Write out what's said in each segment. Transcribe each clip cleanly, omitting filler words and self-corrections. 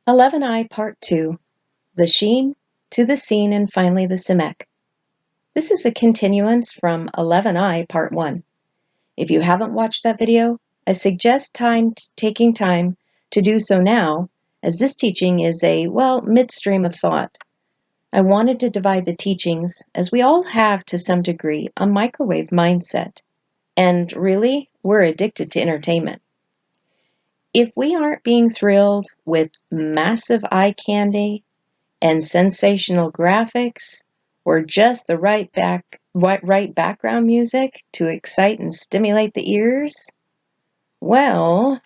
11I Part 2, the Shin to the Scene and finally the Samekh. This is a continuance from 11I Part 1. If you haven't watched that video, I suggest taking time to do so now, as this teaching is midstream of thought. I wanted to divide the teachings, as we all have to some degree a microwave mindset, and really, we're addicted to entertainment. If we aren't being thrilled with massive eye candy and sensational graphics, or just the right background music to excite and stimulate the ears, well,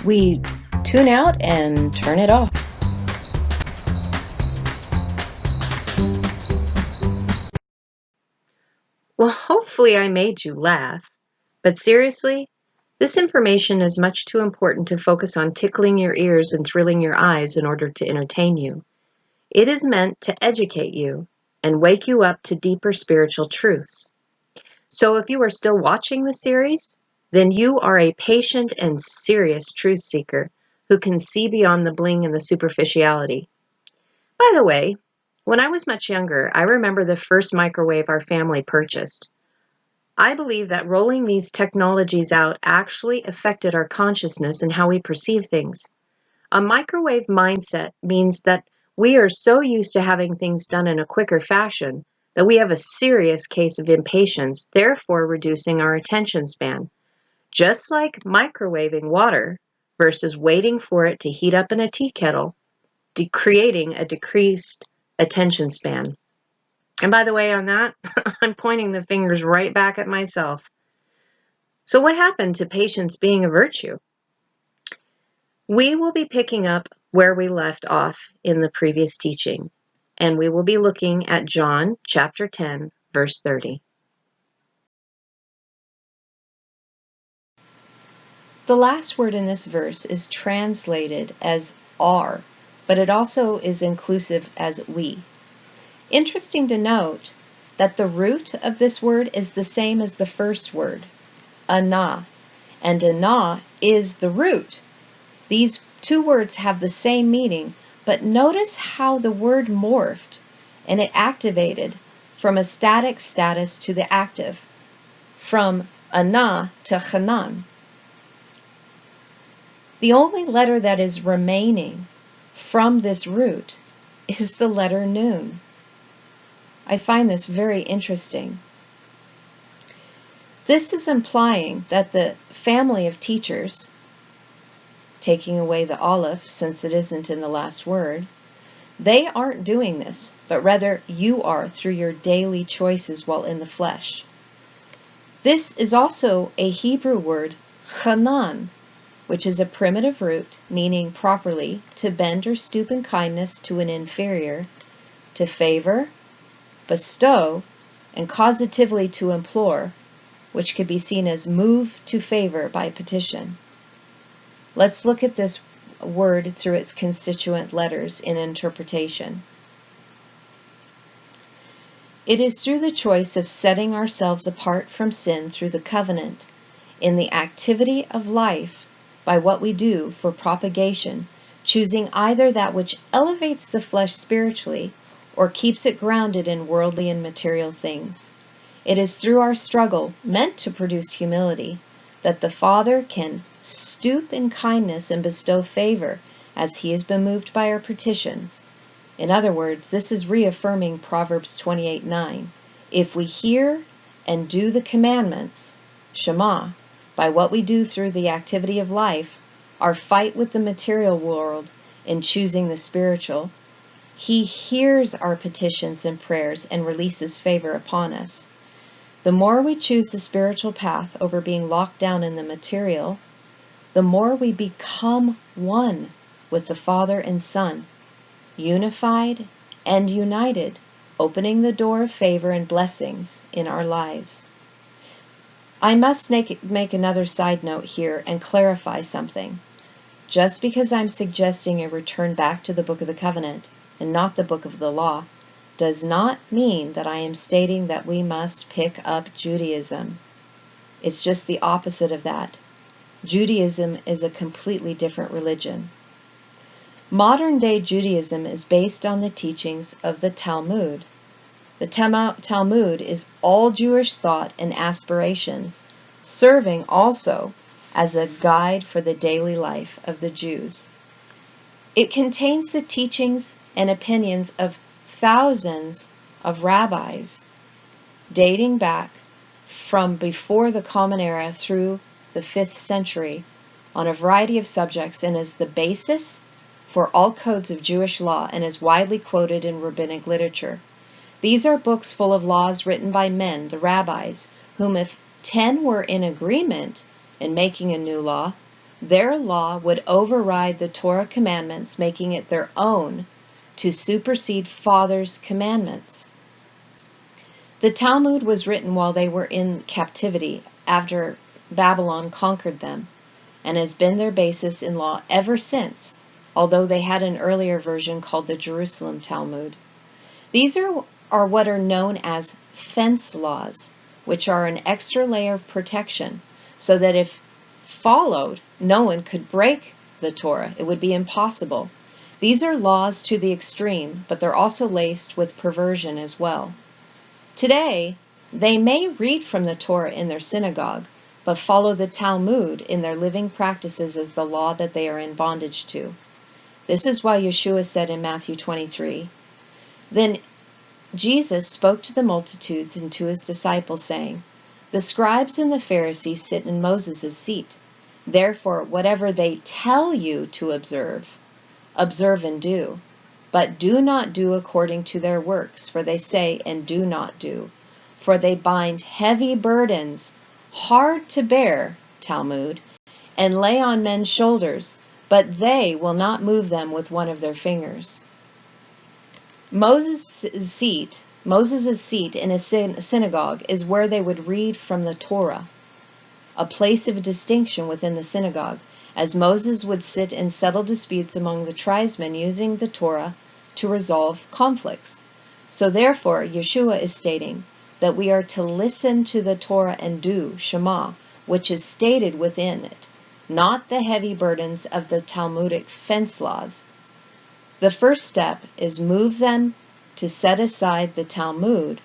we tune out and turn it off. Well, hopefully I made you laugh, but seriously, this information is much too important to focus on tickling your ears and thrilling your eyes in order to entertain you. It is meant to educate you and wake you up to deeper spiritual truths. So if you are still watching the series, then you are a patient and serious truth seeker who can see beyond the bling and the superficiality. By the way, when I was much younger, I remember the first microwave our family purchased. I believe that rolling these technologies out actually affected our consciousness and how we perceive things. A microwave mindset means that we are so used to having things done in a quicker fashion that we have a serious case of impatience, therefore reducing our attention span. Just like microwaving water versus waiting for it to heat up in a tea kettle, creating a decreased attention span. And by the way, on that, I'm pointing the fingers right back at myself. So what happened to patience being a virtue? We will be picking up where we left off in the previous teaching, and we will be looking at John chapter 10, verse 30. The last word in this verse is translated as are, but it also is inclusive as we. Interesting to note that the root of this word is the same as the first word, ana, and ana is the root. These two words have the same meaning, but notice how the word morphed and it activated from a static status to the active, from ana to chanan. The only letter that is remaining from this root is the letter nun. I find this very interesting. This is implying that the family of teachers, taking away the aleph since it isn't in the last word, they aren't doing this, but rather you are through your daily choices while in the flesh. This is also a Hebrew word, chanan, which is a primitive root meaning properly to bend or stoop in kindness to an inferior, to favor, bestow, and causatively to implore, which could be seen as move to favor by petition. Let's look at this word through its constituent letters in interpretation. It is through the choice of setting ourselves apart from sin through the covenant, in the activity of life, by what we do for propagation, choosing either that which elevates the flesh spiritually or keeps it grounded in worldly and material things. It is through our struggle, meant to produce humility, that the Father can stoop in kindness and bestow favor as he has been moved by our petitions. In other words, this is reaffirming Proverbs 28:9. If we hear and do the commandments, Shema, by what we do through the activity of life, our fight with the material world in choosing the spiritual, He hears our petitions and prayers and releases favor upon us. The more we choose the spiritual path over being locked down in the material, the more we become one with the Father and Son, unified and united, opening the door of favor and blessings in our lives. I must make another side note here and clarify something. Just because I'm suggesting a return back to the Book of the Covenant and not the Book of the Law does not mean that I am stating that we must pick up Judaism. It's just the opposite of that. Judaism is a completely different religion. Modern-day Judaism is based on the teachings of the Talmud. The Talmud is all Jewish thought and aspirations, serving also as a guide for the daily life of the Jews. It contains the teachings and opinions of thousands of rabbis, dating back from before the Common Era through the 5th century on a variety of subjects, and is the basis for all codes of Jewish law and is widely quoted in rabbinic literature. These are books full of laws written by men, the rabbis, whom if 10 were in agreement in making a new law, their law would override the Torah commandments, making it their own to supersede Father's commandments. The Talmud was written while they were in captivity after Babylon conquered them, and has been their basis in law ever since, although they had an earlier version called the Jerusalem Talmud. These are what are known as fence laws, which are an extra layer of protection, so that if followed, no one could break the Torah. It would be impossible. These are laws to the extreme, but they're also laced with perversion as well. Today, they may read from the Torah in their synagogue, but follow the Talmud in their living practices as the law that they are in bondage to. This is why Yeshua said in Matthew 23, "Then Jesus spoke to the multitudes and to his disciples, saying, 'The scribes and the Pharisees sit in Moses' seat. Therefore, whatever they tell you to observe, observe and do. But do not do according to their works, for they say and do not do. For they bind heavy burdens, hard to bear,' Talmud, 'and lay on men's shoulders, but they will not move them with one of their fingers.'" Moses' seat in a synagogue is where they would read from the Torah, a place of distinction within the synagogue, as Moses would sit and settle disputes among the tribesmen using the Torah to resolve conflicts. So therefore, Yeshua is stating that we are to listen to the Torah and do Shema, which is stated within it, not the heavy burdens of the Talmudic fence laws. The first step is move them to set aside the Talmud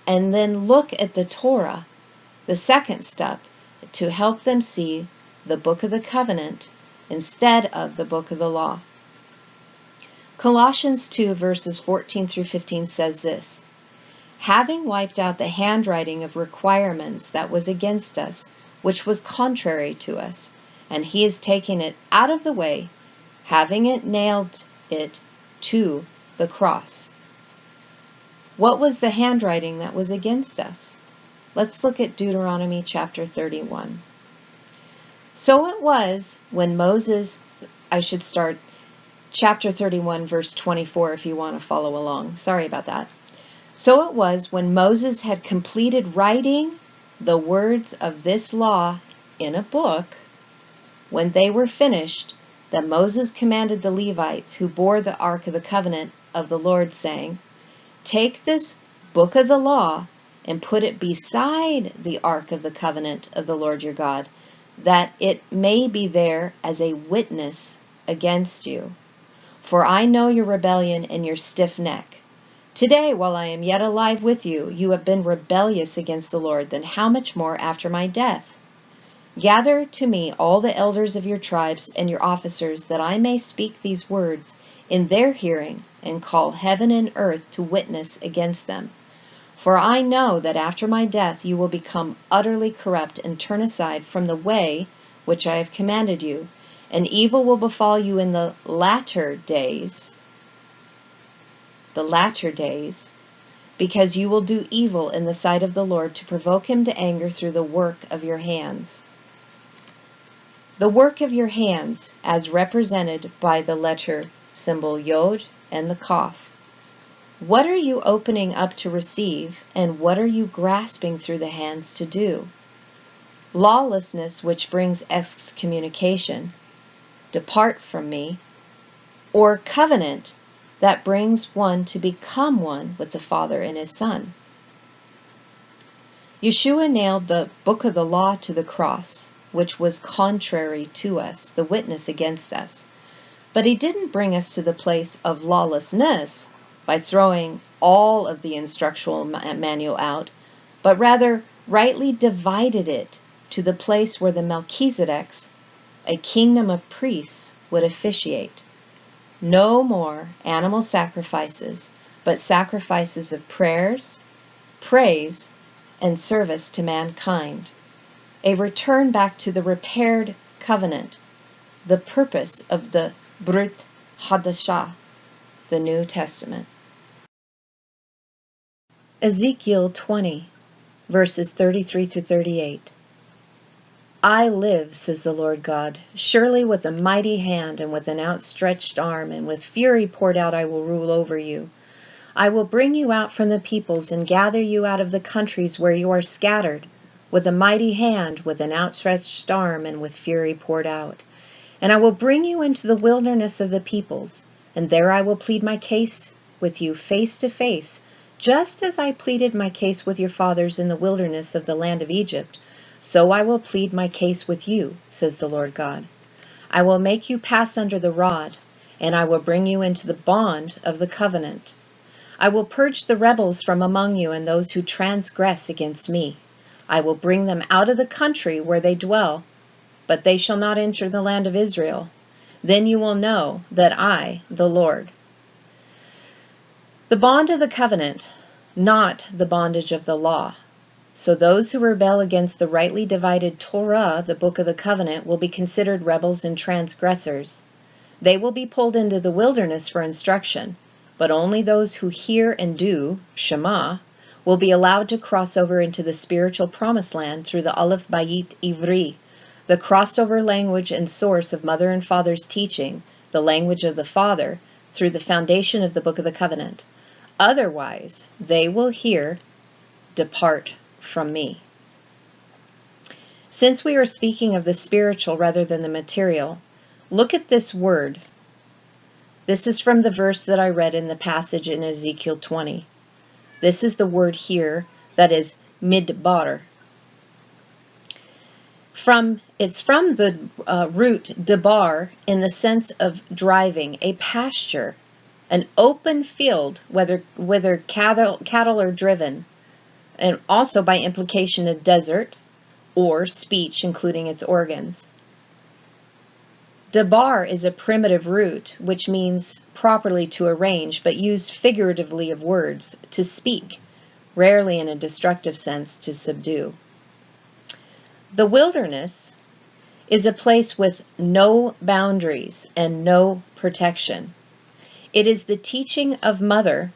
and then look at the Torah. The second step, to help them see the Book of the Covenant instead of the Book of the Law. Colossians 2 verses 14 through 15 says this, "Having wiped out the handwriting of requirements that was against us, which was contrary to us, and he has taken it out of the way, having it nailed it to the cross." What was the handwriting that was against us? Let's look at Deuteronomy chapter 31. So it was when Moses, I should start chapter 31 verse 24 if you want to follow along. Sorry about that. So it was when Moses had completed writing the words of this law in a book, when they were finished, that Moses commanded the Levites who bore the ark of the covenant of the Lord, saying, "Take this book of the law and put it beside the ark of the covenant of the Lord your God, that it may be there as a witness against you. For I know your rebellion and your stiff neck. Today, while I am yet alive with you, you have been rebellious against the Lord, then how much more after my death? Gather to me all the elders of your tribes and your officers, that I may speak these words in their hearing, and call heaven and earth to witness against them. For I know that after my death you will become utterly corrupt and turn aside from the way which I have commanded you, And evil will befall you in the latter days, because you will do evil in the sight of the Lord to provoke him to anger through the work of your hands. The work of your hands, as represented by the letter symbol Yod and the Kaf. What are you opening up to receive, and what are you grasping through the hands to do? Lawlessness, which brings excommunication, depart from me, or covenant, that brings one to become one with the Father and his Son. Yeshua nailed the book of the law to the cross, which was contrary to us, the witness against us. But he didn't bring us to the place of lawlessness by throwing all of the instructional manual out, but rather rightly divided it to the place where the Melchizedeks, a kingdom of priests, would officiate. No more animal sacrifices, but sacrifices of prayers, praise, and service to mankind. A return back to the repaired covenant, the purpose of the Brit Hadashah, the New Testament. Ezekiel 20, verses 33 through 38. I live, says the Lord God, surely with a mighty hand and with an outstretched arm and with fury poured out I will rule over you. I will bring you out from the peoples and gather you out of the countries where you are scattered, with a mighty hand, with an outstretched arm, and with fury poured out. And I will bring you into the wilderness of the peoples, and there I will plead my case with you face to face, just as I pleaded my case with your fathers in the wilderness of the land of Egypt. So I will plead my case with you, says the Lord God. I will make you pass under the rod, and I will bring you into the bond of the covenant. I will purge the rebels from among you and those who transgress against me. I will bring them out of the country where they dwell, but they shall not enter the land of Israel. Then you will know that I, the Lord. The bond of the covenant, not the bondage of the law. So those who rebel against the rightly divided Torah, the book of the covenant, will be considered rebels and transgressors. They will be pulled into the wilderness for instruction, but only those who hear and do, Shema, will be allowed to cross over into the spiritual promised land through the Aleph Bayit Ivri, the crossover language and source of mother and father's teaching, the language of the Father, through the foundation of the book of the covenant. Otherwise, they will hear, depart from me. Since we are speaking of the spiritual rather than the material, look at this word. This is from the verse that I read in the passage in Ezekiel 20. This is the word here that is midbar. It's from the root debar in the sense of driving, a pasture, an open field, whether cattle are driven, and also by implication a desert or speech, including its organs. Debar is a primitive root, which means properly to arrange, but used figuratively of words, to speak, rarely in a destructive sense, to subdue. The wilderness is a place with no boundaries and no protection. It is the teaching of Mother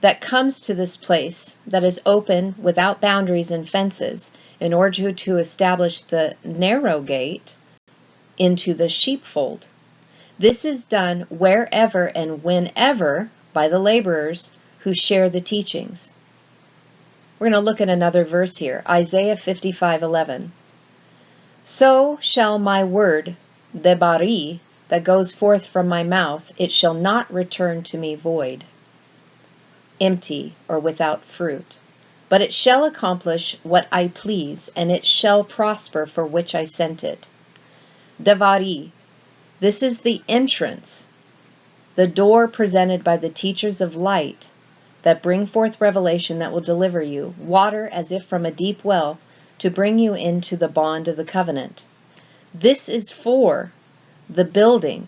that comes to this place that is open without boundaries and fences in order to establish the narrow gate into the sheepfold. This is done wherever and whenever by the laborers who share the teachings. We're going to look at another verse here, Isaiah 55:11. So shall my word, debari, that goes forth from my mouth, it shall not return to me void, empty or without fruit, but it shall accomplish what I please, and it shall prosper for which I sent it. Devari, this is the entrance, the door presented by the teachers of light that bring forth revelation that will deliver you, water as if from a deep well, to bring you into the bond of the covenant. This is for the building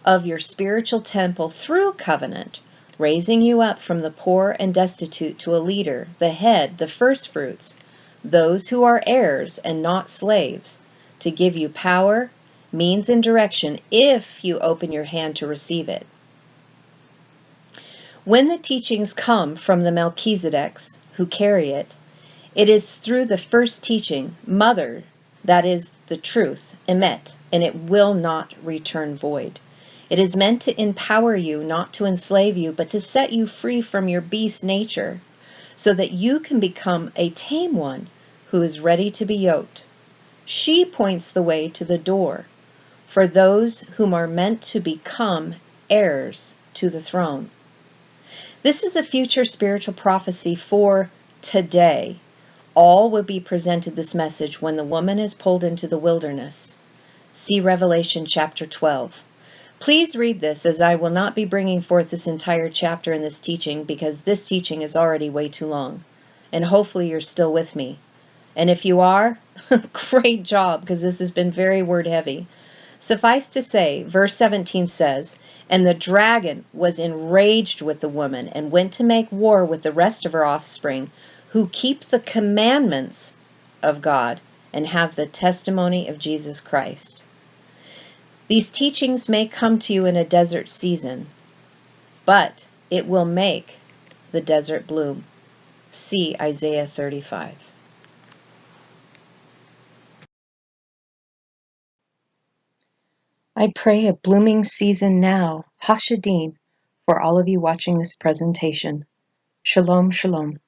of your spiritual temple through covenant, raising you up from the poor and destitute to a leader, the head, the firstfruits, those who are heirs and not slaves, to give you power means and direction if you open your hand to receive it. When the teachings come from the Melchizedeks who carry it, it is through the first teaching, Mother, that is the truth, emet, and it will not return void. It is meant to empower you, not to enslave you, but to set you free from your beast nature, so that you can become a tame one who is ready to be yoked. She points the way to the door for those whom are meant to become heirs to the throne. This is a future spiritual prophecy for today. All will be presented this message when the woman is pulled into the wilderness. See Revelation chapter 12. Please read this, as I will not be bringing forth this entire chapter in this teaching, because this teaching is already way too long. And hopefully you're still with me. And if you are, great job, because this has been very word heavy. Suffice to say, verse 17 says, "And the dragon was enraged with the woman and went to make war with the rest of her offspring, who keep the commandments of God and have the testimony of Jesus Christ." These teachings may come to you in a desert season, but it will make the desert bloom. See Isaiah 35. I pray a blooming season now, Hashadim, for all of you watching this presentation. Shalom, shalom.